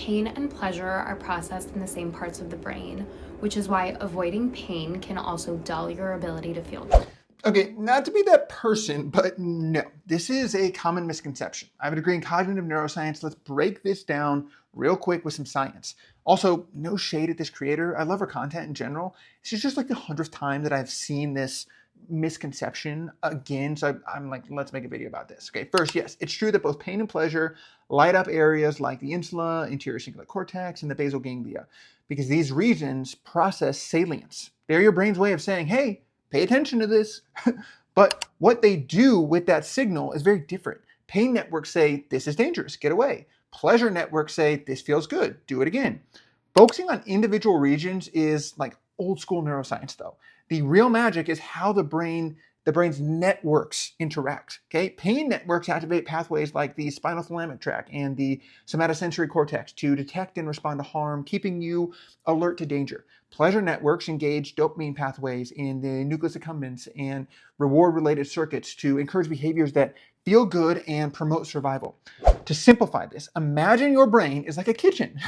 pain and pleasure are processed in the same parts of the brain, which is why avoiding pain can also dull your ability to feel good. Okay, not to be that person, but no, this is a common misconception. I have a degree in cognitive neuroscience. Let's break this down real quick with some science. Also, no shade at this creator. I love her content in general. This is just like the 100th time that I've seen this misconception again. So I'm like, let's make a video about this. Okay, first, yes, it's true that both pain and pleasure light up areas like the insula, anterior cingulate cortex, and the basal ganglia, because these regions process salience. They're your brain's way of saying, hey, pay attention to this. But what they do with that signal is very different. Pain networks say, this is dangerous, get away. Pleasure networks say, this feels good, do it again. Focusing on individual regions is like old school neuroscience though. The real magic is how the brain's networks interact. Okay, pain networks activate pathways like the spinal thalamic tract and the somatosensory cortex to detect and respond to harm, keeping you alert to danger. Pleasure networks engage dopamine pathways in the nucleus accumbens and reward-related circuits to encourage behaviors that feel good and promote survival. To simplify this, imagine your brain is like a kitchen.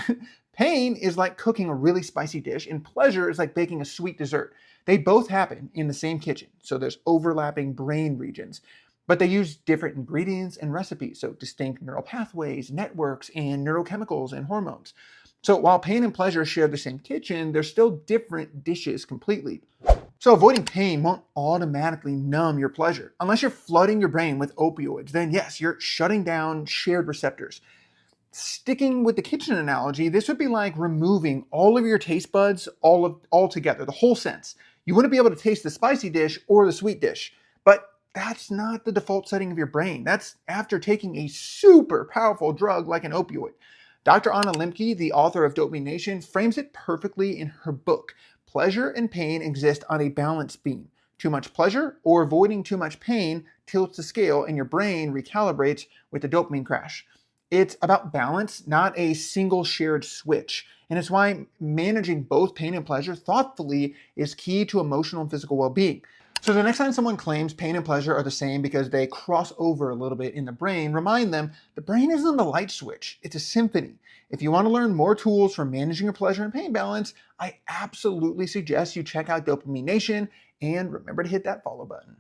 Pain is like cooking a really spicy dish, and pleasure is like baking a sweet dessert. They both happen in the same kitchen, so there's overlapping brain regions, but they use different ingredients and recipes, so distinct neural pathways, networks, and neurochemicals and hormones. So while pain and pleasure share the same kitchen, they're still different dishes completely. So avoiding pain won't automatically numb your pleasure. Unless you're flooding your brain with opioids, then yes, you're shutting down shared receptors. Sticking with the kitchen analogy, this would be like removing all of your taste buds all together, the whole sense. You wouldn't be able to taste the spicy dish or the sweet dish, but that's not the default setting of your brain. That's after taking a super powerful drug like an opioid. Dr. Anna Lembke, the author of Dopamine Nation, frames it perfectly in her book. Pleasure and pain exist on a balance beam. Too much pleasure or avoiding too much pain tilts the scale and your brain recalibrates with the dopamine crash. It's about balance, not a single shared switch. And it's why managing both pain and pleasure thoughtfully is key to emotional and physical well-being. So the next time someone claims pain and pleasure are the same because they cross over a little bit in the brain, remind them the brain isn't a light switch, it's a symphony. If you want to learn more tools for managing your pleasure and pain balance, I absolutely suggest you check out Dopamine Nation and remember to hit that follow button.